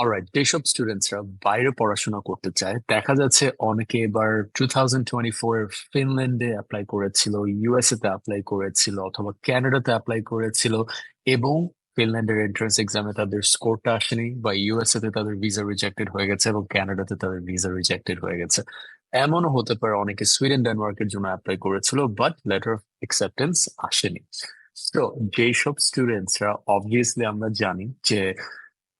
Alright, যেসব স্টুডেন্টসরা বাইরে পড়াশোনা করতে চায় দেখা যাচ্ছে অনেকে এবার 2024 ফিনল্যান্ডে অ্যাপ্লাই করেছিল, ইউএসএ তে অ্যাপ্লাই করেছিল অথবা কানাডাতে অ্যাপ্লাই করেছিল এবং ফিনল্যান্ডের এন্ট্রান্স এক্সামে তাদের স্কোরটা আসেনি, বা ইউএসএ তে তাদের ভিসা রিজেক্টেড হয়ে গেছে এবং কানাডাতে তাদের ভিসা রিজেক্টেড হয়ে গেছে। এমনও হতে পারে অনেকে সুইডেন ডেনমার্কের জন্য অ্যাপ্লাই করেছিল বাট লেটার অফ অ্যাকসেপ্টেন্স আসেনি। তো যেসব স্টুডেন্টসরা, অবভিয়াসলি আমরা জানি যে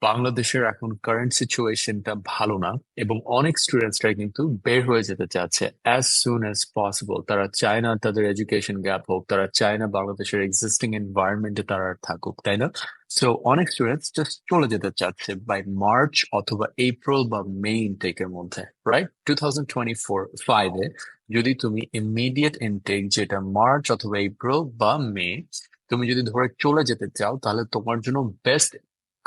বাংলাদেশের এখন কারেন্ট সিচুয়েশনটা ভালো না এবং অনেক স্টুডেন্টসরা কিন্তু বের হয়ে যেতে চাচ্ছে অ্যাজ সুন অ্যাজ পসিবল। তারা চায় না তাদের এডুকেশন গ্যাপ হোক, তারা চায় না বাংলাদেশের এক্সিস্টিং এনভায়রনমেন্টে তারা আর থাকুক, তাই না? সো অনেক স্টুডেন্টস জাস্ট চলে যেতে চাচ্ছে বাই মার্চ অথবা এপ্রিল বা মে ইনটেকের মধ্যে, রাইট? 2025-এ যদি তুমি ইমিডিয়েট ইনটেক, যেটা মার্চ অথবা এপ্রিল বা মে, তুমি যদি ধরে চলে যেতে চাও তাহলে তোমার জন্য বেস্ট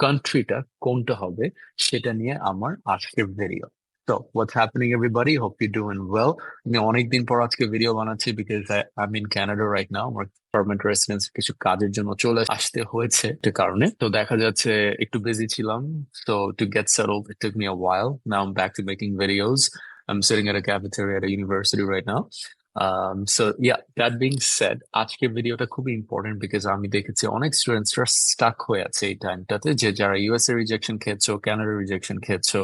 কান্ট্রিটা কোনটা হবে সেটা নিয়ে আমার আজকের ভিডিও। তো what's happening everybody, hope you doing well. আমি অনেকদিন পর আজকে ভিডিও বানাচ্ছি because I in Canada right now. আমার পার্মানেন্ট রেসিডেন্স কিছু কাজের জন্য চলে আসতে হয়েছে একটা কারণে, তো দেখা যাচ্ছে একটু বিজি ছিলাম। So to get settled it took me a while. Now I'm back to making videos. I'm sitting at a cafeteria at a university right now. So yeah, that being said, আজকের ভিডিওটা খুবই important because আমি দেখেছি অনেক স্টুডেন্টসরা Starc হয়ে আছে এই টাইমটাতে, যে যারা ইউএস এ রিজেকশন খেয়েছো, কানাডা রিজেকশন খেয়েছো,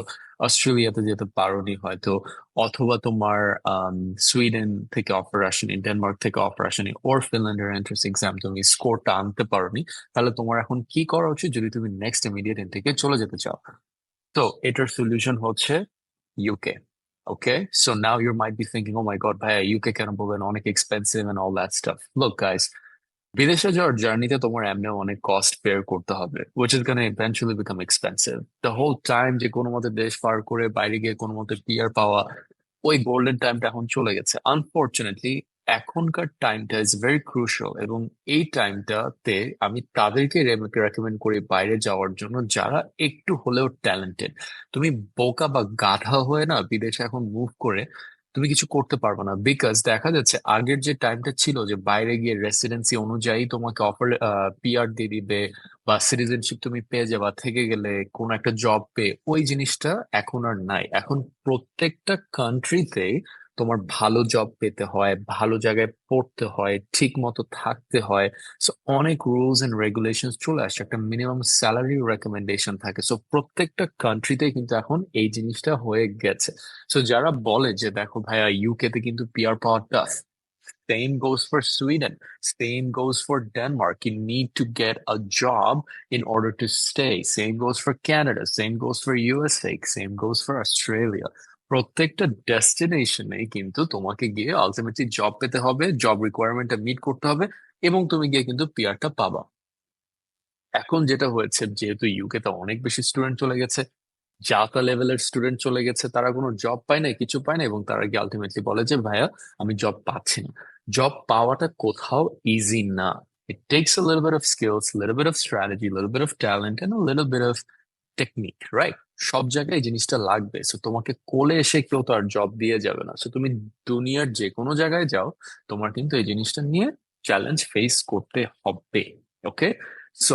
অস্ট্রেলিয়াতে যেতে পারোনি হয়তো, অথবা তোমার সুইডেন থেকে অফার আসেনি, ডেনমার্ক থেকে অফার আসেনি, ওর ফিনল্যান্ডের এন্ট্রান্স এক্সাম তুমি স্কোরটা আনতে পারোনি। তাহলে তোমার এখন কি করা উচিত যদি তুমি নেক্সট ইমিডিয়েট ইনটেকে চলে যেতে চাও? তো এটার সলিউশন হচ্ছে UK. Okay, so now you might be thinking, oh my God, ভাইয়া ইউকে কেন বলবেন, অনেক expensive and all that stuff. Look guys, বিদেশে যাওয়ার জার্নিতে তোমার এমনি অনেক কস্ট বেয়ার করতে হবে, which is gonna eventually become expensive. The whole time যে কোনো মতে দেশ পার করে বাইরে গিয়ে কোনো মতে পিআর পাওয়া, ওই গোল্ডেন টাইমটা এখন চলে গেছে আনফর্চুনেটলি। এখনকার টাইমটা ইজ ভেরি ক্রুশাল এবং এই টাইমটাতে আমি তাদেরকে রেকমেন্ড করি বাইরে যাওয়ার জন্য যারা একটু হলেও ট্যালেন্টেড। তুমি বোকা বা গাধা হয়ে না বিদেশে এখন মুভ করে তুমি কিছু করতে পারবে না, বিকজ দেখা যাচ্ছে আগের যে টাইমটা ছিল যে বাইরে গিয়ে রেসিডেন্সি অনুযায়ী তোমাকে অফার পিআর দিয়ে দিবে বা সিটিজেনশিপ তুমি পেয়ে যাবা থেকে গেলে কোন একটা জব পেয়ে, ওই জিনিসটা এখন আর নাই। এখন প্রত্যেকটা কান্ট্রিতে তোমার ভালো জব পেতে হয়, ভালো জায়গায় পড়তে হয়, ঠিক মতো থাকতে হয়। সো অনেক রুলস এন্ড রেগুলেশন চলে আসছে, একটা মিনিমাম স্যালারি রেকমেন্ডেশন থাকে। সো প্রত্যেকটা কান্ট্রিতে কিন্তু এখন এই জিনিসটা হয়ে গেছে। সো যারা বলে যে দেখো ভাইয়া ইউকে তে কিন্তু পিআর পাওয়া tough, same goes for Sweden. Same goes for Denmark. You need to get a job in order to stay. Same goes for Canada. Same goes for USA. Same goes for Australia. প্রত্যেকটা ডেস্টিনেশনে কিন্তু তোমাকে গিয়ে ultimately job পেতে হবে, job রিকোয়ারমেন্টটা meet করতে হবে এবং তুমি গিয়ে কিন্তু পিআরটা পাবা। এখন যেটা হয়েছে, যেহেতু ইউকে তে অনেক বেশি স্টুডেন্ট চলে গেছে, জাতা লেভেলের স্টুডেন্ট চলে গেছে, তারা কোনো জব পায় না, কিছু পায় না এবং তারা গিয়ে আলটিমেটলি বলে যে ভাইয়া আমি জব পাচ্ছি না। জব পাওয়াটা কোথাও ইজি না। ইট tax a little bit of skills, little bit of strategy, little bit of talent and a little bit of technique, right? সব জায়গায় এই জিনিসটা লাগবে। সো তোমাকে কোলে এসে কেউ তো আর জব দিয়ে যাবে না। সো তুমি দুনিয়ার যে কোনো জায়গায় যাও, তোমার কিন্তু এই জিনিসটা নিয়ে চ্যালেঞ্জ ফেস করতে হবে। ওকে, সো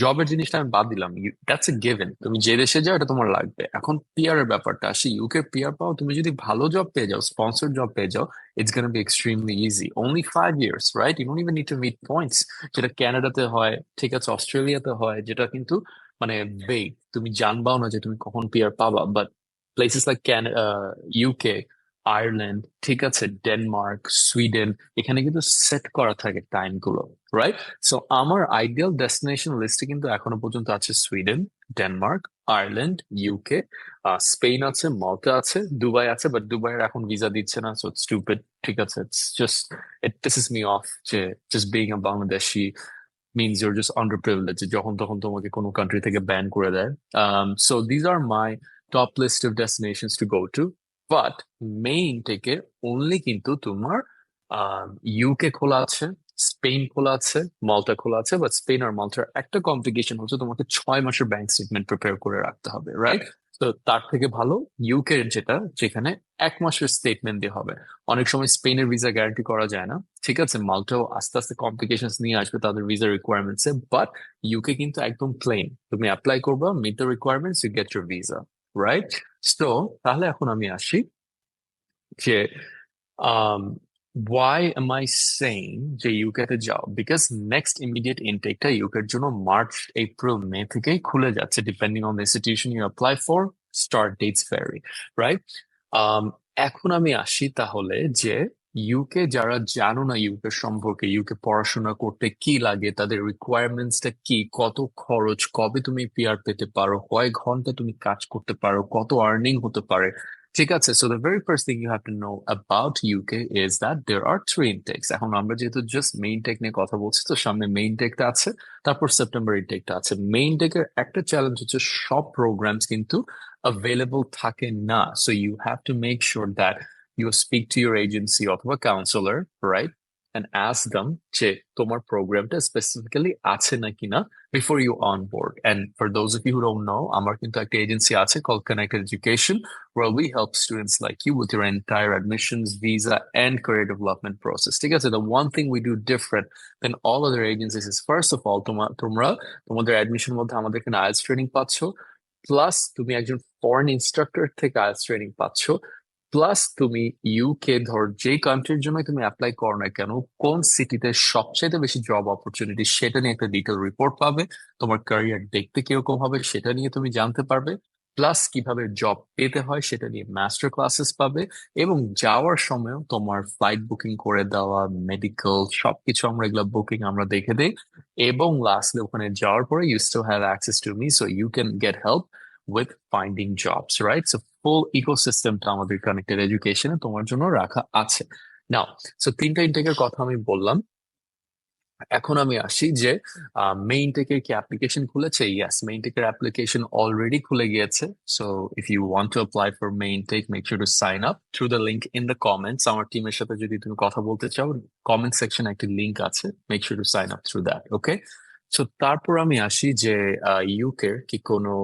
জবের জিনিসটা আমি বাদ দিলাম, দ্যাটস এ গিভেন, তুমি যে দেশে যাও এটা তোমার লাগবে। এখন পিআর এর ব্যাপারটা আসি, ইউকে পিআর পাও তুমি যদি ভালো জব পেয়ে যাও, স্পন্সর জব পেয়ে যাও, it's gonna be extremely easy. Only 5 years, right? You don't even need to meet points, যেটা কানাডাতে হয়, ঠিক আছে, অস্ট্রেলিয়াতে হয়, যেটা কিন্তু মানে বেগ, তুমি জানবাও না যে তুমি কখন পিআর পাবা। But places like UK, Ireland, ঠিক আছে, ডেনমার্ক, সুইডেন, এখানে কিন্তু সেট করা থাকে টাইম গুলো, রাইট? সো আমার আইডিয়াল ডেস্টিনেশন লিস্টে কিন্তু এখনো পর্যন্ত আছে Sweden, Denmark, Ireland, UK, Spain আছে, মল্টা আছে, দুবাই আছে, বাট দুবাইয়ের এখন ভিসা দিচ্ছে না, সো ইটস স্টুপিড। ঠিক আছে, it's just, it pisses me off যে just being a Bangladeshi means you're just underprivileged যখন তখন তোমাকে কোনো কান্ট্রি থেকে ব্যান করে দেয়। So these are my top list of destinations to go to, but main থেকে অনলি কিন্তু তোমার ইউকে খোলা আছে, স্পেন খোলা আছে, মাল্টা খোলা আছে। বাট স্পেন আর মাল্টার একটা কমপ্লিকেশন হচ্ছে তোমাকে 6 মাসের ব্যাংক স্টেটমেন্ট প্রিপেয়ার করে রাখতে হবে, রাইট? তো তার থেকে ভালো ইউকে যেটা, যেখানে 1 মাসের স্টেটমেন্ট দিয়ে হবে। অনেক সময় স্পেনের ভিসা গ্যারান্টি করা যায় না, ঠিক আছে, মাল্টাও আস্তে আস্তে কমপ্লিকেশন নিয়ে আসবে তাদের ভিসা রিকোয়ারমেন্টস এ, বাট ইউকে কিন্তু একদম প্লেন, তুমি অ্যাপ্লাই করবা, meet the requirements, you get your visa, right? তো তাহলে এখন আমি আসি যে um why am I saying যে ইউকে তে যাও, বিকজ নেক্সট ইমিডিয়েট ইনটেকটা ইউকের জন্য মার্চ এপ্রিল মে থেকেই খুলে যাচ্ছে, depending on the institution you apply for, start dates vary, right? Um, এখন আমি আসি তাহলে যে ইউকে যারা জানো না ইউকে সম্পর্কে, ইউকে পড়াশোনা করতে কি লাগে, তাদের রিকোয়ারমেন্টসটা কি, কত খরচ, কবে তুমি পিআর পেতে পারো, কয় ঘন্টা তুমি কাজ করতে পারো, কত আর্নিং হতে পারে, ঠিক আছে? So the very first thing you have to know about UK is that there are three intakes. এখন আমরা যেহেতু জাস্ট মেইন টেক নিয়ে কথা বলছি, তো সামনে মেইন টেকটা আছে, তারপর সেপ্টেম্বর ইনটেকটা আছে। মেইন টেকের একটা চ্যালেঞ্জ হচ্ছে সব প্রোগ্রামস কিন্তু অ্যাভেলেবল থাকে না, so you have to make sure that you speak to your agency অথবা counsellor, right, and ask them যে তোমার প্রোগ্রামটা স্পেসিফিক্যালি আছে নাকি না before you on board. And for those of you who don't know, আমার কিন্তু একটা এজেন্সি আছে called Connected Education, where we help students like you with your entire admissions, visa, and career development process. ঠিক আছে? The one thing we do different than all other agencies is, first of all, তোমরা তোমাদের admission মধ্যে আমাদের এখানে IELTS training পাচ্ছ, plus তুমি একজন ফরেন ইনস্ট্রাক্টর থেকে আইএলটিএস ট্রেনিং পাচ্ছ, প্লাস তুমি ইউকে ধর যে কান্ট্রির জন্য তুমি অ্যাপ্লাই করো না কেন, কোন সিটিতে সবচেয়ে বেশি জব অপরচুনিটি, সেটা নিয়ে একটা ডিটেল রিপোর্ট পাবে। তোমার ক্যারিয়ার দেখতে কিরকম হবে সেটা নিয়ে তুমি জানতে পারবে, প্লাস কিভাবে জব পেতে হয় সেটা নিয়ে মাস্টার ক্লাসেস পাবে। এবং যাওয়ার সময়ও তোমার ফ্লাইট বুকিং করে দেওয়া, মেডিকেল সবকিছু আমরা এগুলো বুকিং আমরা দেখে দেই। এবং লাস্টলি ওখানে যাওয়ার পরে you still have access to me, so you can get help with finding jobs, right? So full ইকোসিস্টেমটা আমাদের কানেক্টেড এডুকেশনে তোমার জন্য রাখা আছে। নাও, সো তিনটা ইনটেকের কথা আমি বললাম। এখন আমি আসি যে মেইন টেকের কি অ্যাপ্লিকেশন খুলেছে? ইয়েস, মেইন টেকের অ্যাপ্লিকেশন অলরেডি খুলে গিয়েছে। So if you want to apply for main tech, make sure to sign up through the link in the comments. আমার টিমের সাথে যদি তুমি কথা বলতে চাও, কমেন্ট সেকশনে একটা লিঙ্ক আছে, make sure to sign up through that, okay? So তারপর আমি আসি যে ইউকের কি কোনো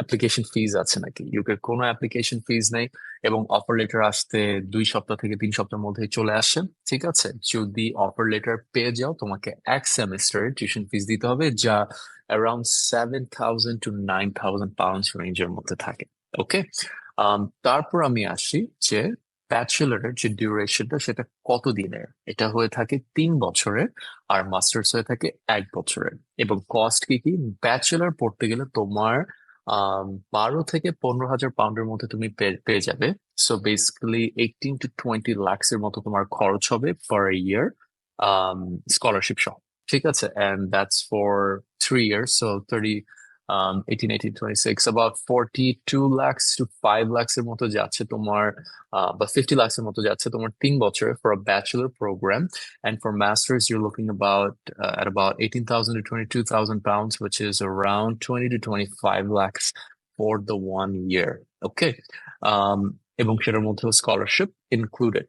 অ্যাপ্লিকেশন ফিজ আছে নাকি? ইউকের কোনো অ্যাপ্লিকেশন ফিজ নেই, এবং অফার লেটার আসতে 2 সপ্তাহ থেকে 3 সপ্তাহের মধ্যে চলে আসে, ঠিক আছে? যদি অফার লেটার পেয়ে যাও, তোমাকে এক সেমিস্টারের টিউশন ফিস দিতে হবে, যা অ্যারাউন্ড 7,000 to 9,000 পাউন্ড রেঞ্জের মধ্যে থাকে, ওকে? তারপর আমি আসি যে ব্যাচেলরের যে ডিউরেশনটা সেটা কত দিনের। এটা হয়ে থাকে 3 বছরের, আর মাস্টার্স হয়ে থাকে 1 বছরের। এবং কস্ট কি কি? ব্যাচেলর পড়তে গেলে তোমার 12 থেকে 15 হাজার পাউন্ডের মধ্যে তুমি পেয়ে যাবে। সো বেসিক্যালি 18 to 20 লাখস এর মতো তোমার খরচ হবে পার ইয়ার, স্কলারশিপ সহ, ঠিক আছে? And that's for 3 years, so 30, 18, 26, about 42 lakhs to 5 lakhs এর মতো যাচ্ছে তোমার, বা 50 lakhs এর মতো যাচ্ছে তোমার 3 বছরে for a bachelor programme. And for masters, you're looking about at about 18,000 to 22,000 pounds, which is around 20 to 25 lakhs for the 1 year. Okay. Um, এবং সেটার মধ্যেও স্কলারশিপ ইনক্লুডেড।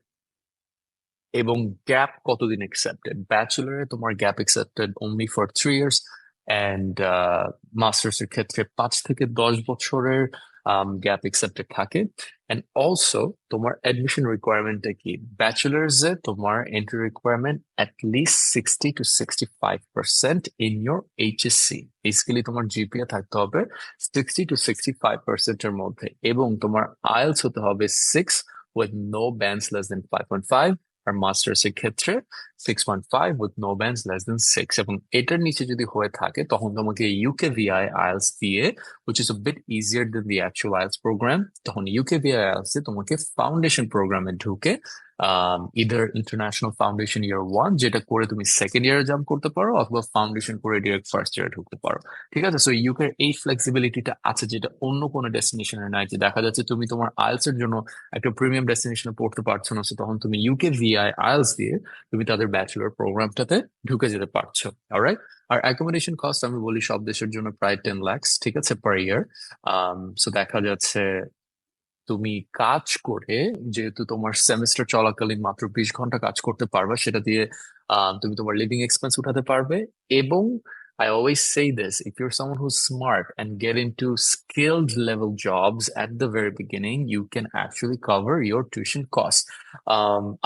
এবং গ্যাপ কতদিন accepted? ব্যাচেলরে তোমার gap accepted only for 3 years, and masters এর ক্ষেত্রে 5 থেকে 10 বছরের গ্যাপ accepted থাকে। And also তোমার অ্যাডমিশন রিকোয়ারমেন্টটা কি? ব্যাচেলার্স এ তোমার entry requirement at least 60 to 65% in your HSC। Basically তোমার জিপিএ থাকতে হবে 60 to 65% এর মধ্যে, এবং তোমার আইএলটিএস হতে হবে 6 with no bands less than 5.5, R masters এর ক্ষেত্রে 6.5 with no bands less than 6। এবং এটার নিচে যদি হয়ে থাকে, তখন তোমাকে ইউকে ভিআই আইএলটিএস দিয়ে, which is a bit easier than the actual IELTS program, তখন ইউকে ভিআই আইএলটিএস এ তোমাকে ফাউন্ডেশন প্রোগ্রামে ঢুকে ইদার ইন্টারন্যাশনাল ফাউন্ডেশন ইয়ার 1, যেটা করে তুমি সেকেন্ড ইয়ারে জাম্প করতে পারো, অথবা ফাউন্ডেশন করে ডিরেক্ট ফার্স্ট ইয়ারে ঢুকতে পারো, ঠিক আছে? সো ইউকের এই ফ্লেক্সিবিলিটিটা আছে, যেটা অন্য কোনো ডেস্টিনেশনে নাই। যে দেখা যাচ্ছে তুমি তোমার আইএলটিএস এর জন্য একটা প্রিমিয়াম ডেস্টিনেশনে পড়তে পারছো না, so তখন তুমি ইউকে ভিআই আইএলটিএস দিয়ে তুমি তাদের ব্যাচেলর প্রোগ্রামটাতে ঢুকে যেতে পারছো, অলরাইট? আর অ্যাকোমোডেশন কস্ট আমি বলি সব দেশের জন্য প্রায় 10 lakhs, ঠিক আছে, পার ইয়ার। সো দেখা যাচ্ছে তুমি কাজ করে, যেহেতু তোমার সেমিস্টার চলাকালীন মাত্র 20 ঘন্টা কাজ করতে পারবে, সেটা দিয়ে তুমি তোমার লিভিং এক্সপেন্স উঠাতে পারবে। এবং I always say this, if you're someone who's smart and get into skilled level jobs at the very beginning, you can actually cover your tuition costs.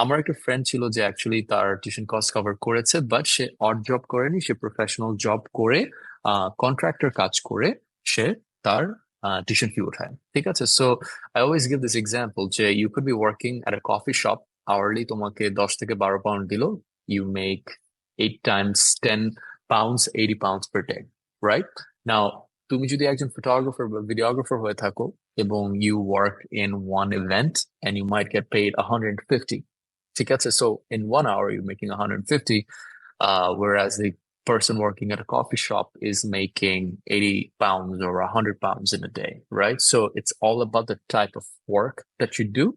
আমার একটা ফ্রেন্ড ছিল যে অ্যাকচুয়ালি তার টিউশন কস্ট কভার করেছে, but সে odd job করেনি, সে professional job করে কন্ট্রাক্টর কাজ করে সে তার টিউশন ফি উঠায়। ঠিক আছে, so I always give this example যে you could be working at a coffee shop, hourly তোমাকে 10 থেকে 12 পাউন্ড দিল, you make 8 times 10 pounds, 80 pounds per day, right? Now, তুমি যদি একজন ফটোগ্রাফার বা ভিডিওগ্রাফার হয়ে থাকো এবং you work in one event and you might get paid 150, ঠিক আছে, so in 1 hour you're making 150, whereas the person working at a coffee shop is making 80 pounds or 100 pounds in a day, right? So it's all about the type of work that you do,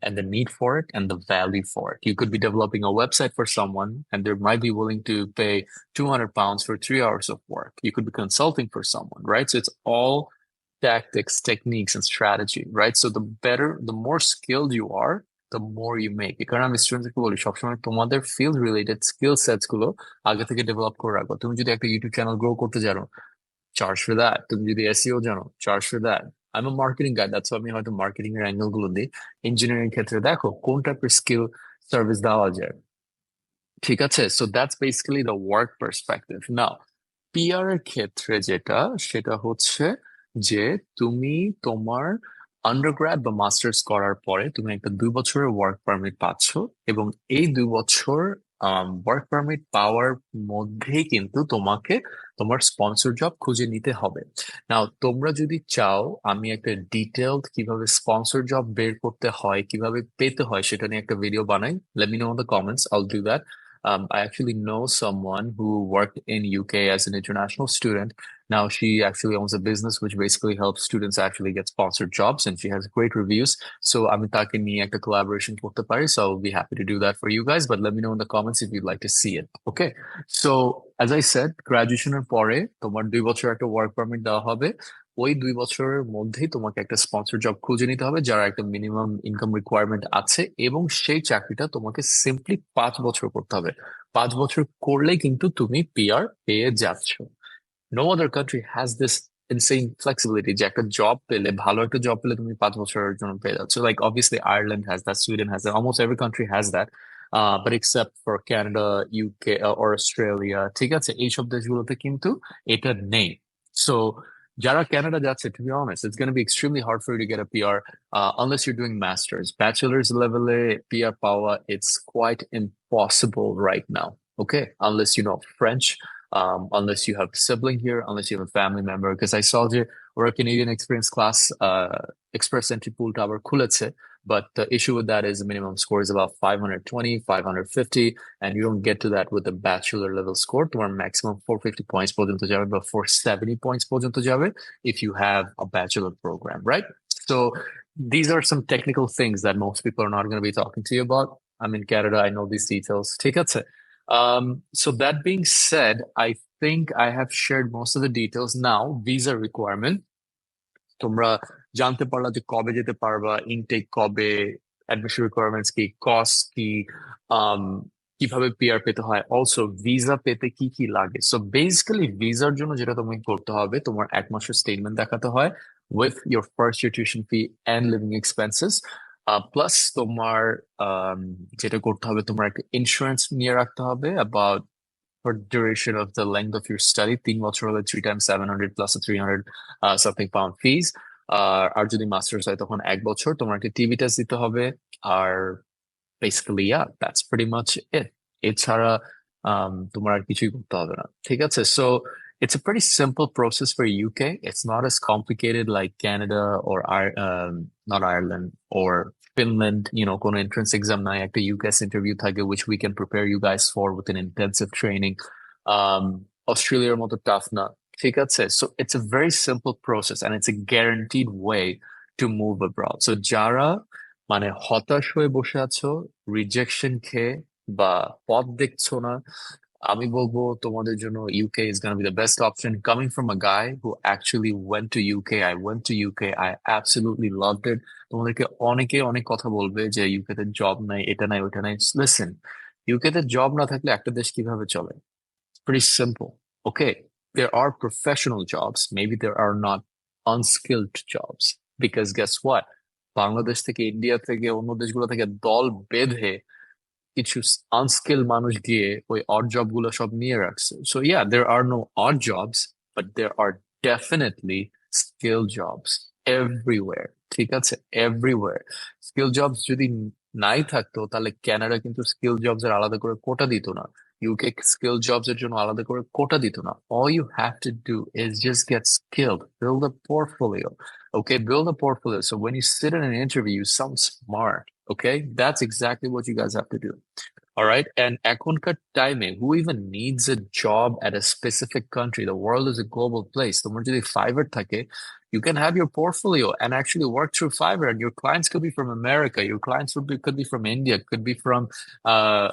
and the need for it and the value for it. You could be developing a website for someone and they might be willing to pay 200 pounds for 3 hours of work. You could be consulting for someone, right? So it's all tactics, techniques, and strategy, right? So the more skilled you are, the more you make. কারণ আমি স্টুডেন্টদেরকে বলি সবসময় তোমাদের field related skill sets গুলো আগে থেকে develop করে রাখো। তুমি যদি একটা ইউটিউব চ্যানেল গ্রো করতে জানো, চার্জ ফর দ্যাট। তুমি যদি এসইও জানো, চার্জ ফর দ্যাট। আমি মার্কেটিং গাইড, দ্যাটস আমি হয়তো মার্কেটিং এর অ্যাঙ্গেল গুলো দিই। ইঞ্জিনিয়ারিং ক্ষেত্রে দেখো কোন টাইপের স্কিল সার্ভিস দেওয়া যায়, ঠিক আছে? So that's basically the work perspective. Now PR এর ক্ষেত্রে যেটা, সেটা হচ্ছে যে তুমি তোমার আন্ডারগ্র্যাড বা মাস্টার্স করার পরে তুমি একটা 2 বছরের ওয়ার্ক পারমিট পাচ্ছ, এবং এই 2 বছর ওয়ার্ক পারমিট পাওয়ার মধ্যেই কিন্তু তোমাকে তোমার স্পন্সর জব খুঁজে নিতে হবে। নাও তোমরা যদি চাও আমি একটা ডিটেলড কিভাবে স্পন্সর জব বের করতে হয়, কিভাবে পেতে হয়, সেটা নিয়ে একটা ভিডিও বানাই, let me know in the comments, I'll do that. I actually know someone who worked in UK as an international student. Now she actually owns a business which basically helps students actually get sponsored jobs, and she has great reviews. So আমি তাকে নিয়ে একটা collaboration করতে পারি. So I'll be happy to do that for you guys. But let me know in the comments if you'd like to see it. Okay. So as I said, graduation এর পরে তোমার 2 বছর একটা work permit দেওয়া হবে। ওই 2 বছরের মধ্যেই তোমাকে একটা স্পন্সর জব খুঁজে নিতে হবে যারা একটা মিনিমাম ইনকাম রিকোয়ারমেন্ট আছে, এবং সেই চাকরিটা তোমাকে সিম্পলি 5 বছর করতে হবে। 5 বছর করলেই কিন্তু তুমি পিআর পেয়ে যাচ্ছ। No other country has this insane flexibility যে একটা জব পেলে, ভালো একটা জব পেলে তুমি 5 বছরের জন্য পেয়ে যাচ্ছ। Like obviously Ireland has that, Sweden has that, almost every country has that, but except for Canada, UK or Australia, ঠিক আছে, এইসব দেশগুলোতে কিন্তু এটা নেই। সো যারা কানাডা যাচ্ছে, to be honest, it's going to be extremely hard for you to get a PR unless you're doing masters. Bachelor's level PR পাওয়া, it's quite impossible right now. Okay, unless you know French, unless you have a sibling here, unless you have a family member. Because I saw the or a Canadian experience class express entry pool tower খুলেছে, but the issue with that is the minimum score is about 520, 550, and you don't get to that with a bachelor level score. তোমার maximum 450 points পর্যন্ত যাবে বা 470 points পর্যন্ত যাবে if you have a bachelor program, right? So these are some technical things that most people are not going to be talking to you about. I'm in Canada, I know these details. ঠিক আছে? So that being said, I think I have shared most of the details. Now, visa requirement. তোমরা জানতে পারলা যে কবে যেতে পারবা, intact কবে, অ্যাডমিশন রিকোয়ারমেন্টস কি, কস্ট কি, আম, কিভাবে পিআর পেতে হয়, অলসো ভিসা পেতে কি কি লাগে। সো বেসিক্যালি ভিসার জন্য যেটা তোমাকে করতে হবে, তোমার 1 মাসের স্টেটমেন্ট দেখাতে হয় with your first year tuition fee and living expenses, plus তোমার যেটা করতে হবে, তোমার একটা ইন্স্যুরেন্স নিয়ে রাখতে হবে about for duration of the length of your study, 3 বছর হলে 3 times 700 plus a 300 something pound fees. আর যদি মাস্টার্স হয় তখন 1 বছর তোমার একটা টিভি টেস্ট দিতে হবে। আর basically that's pretty much it. এছাড়া তোমার আর কিছুই করতে হবে না, ঠিক আছে? So it's a pretty simple process for UK. It's not as complicated like Canada or not Ireland or Finland. কোনো entrance exam নাই, একটা UCAS interview থাকে which we can prepare you guys for with an intensive training. Australiaর মতো tough না, ঠিক আছে? So it's a very simple process and it's a guaranteed way to move abroad. So যারা মানে হতাশ হয়ে বসে আছো, রিজেকশন খেয়ে বা পথ দেখছো না, আমি বলবো তোমাদের জন্য UK is going to be the best option. Coming from a guy who actually went to UK, I went to UK, I absolutely loved it. তোমাদেরকে অনেকে অনেক কথা বলবে যে ইউকে তে জব নাই, এটা নাই, ওটা নাই। লিসেন, ইউকে তে জব না থাকলে একটা দেশ কিভাবে চলে? Pretty simple. Okay, there are professional jobs. Maybe there are not unskilled jobs. Because guess what? Bangladesh থেকে ইন্ডিয়া থেকে অন্য দেশগুলো থেকে দল বেঁধে কিছু আনস্কিল মানুষ গিয়ে ওই অড জব গুলো সব নিয়ে রাখছে so yeah there are no odd jobs but there are definitely skill jobs everywhere ঠিক আছে everywhere স্কিল জবস যদি নাই থাকতো তাহলে কানাডা কিন্তু স্কিল জবস এর আলাদা করে কোটা দিত না ইউকে স্কিল জবস এর জন্য আলাদা করে কোটা দিত না all you have to do is just get skilled build a portfolio okay build a portfolio so when you sit in an interview you sound smart. Okay, that's exactly what you guys have to do. All right. And ekhonkaar time who even needs a job at a specific country? The world is a global place. তোমার যদি Fiverr থাকে, you can have your portfolio and actually work through Fiverr. And your clients could be from America. Your clients could be from India, could be from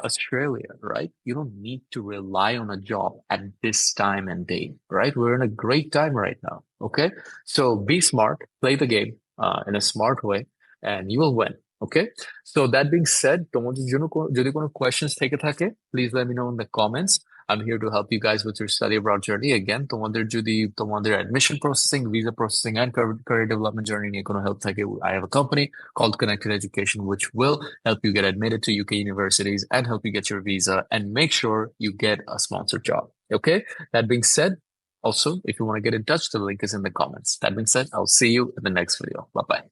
Australia, right? You don't need to rely on a job at this time and day, right? We're in a great time right now. Okay. So be smart, play the game in a smart way, and you will win. Okay. So that being said, তোমাদের জন্য যদি কোনো questions থেকে থাকে, please let me know in the comments. I'm here to help you guys with your study abroad journey. Again, তোমাদের যদি তোমাদের admission processing, visa processing, and career development journey নিয়ে কোনো help থাকে, I have a company called Connected Education, which will help you get admitted to UK universities and help you get your visa and make sure you get a sponsored job. Okay. That being said, also, if you want to get in touch, the link is in the comments. That being said, I'll see you in the next video. Bye bye.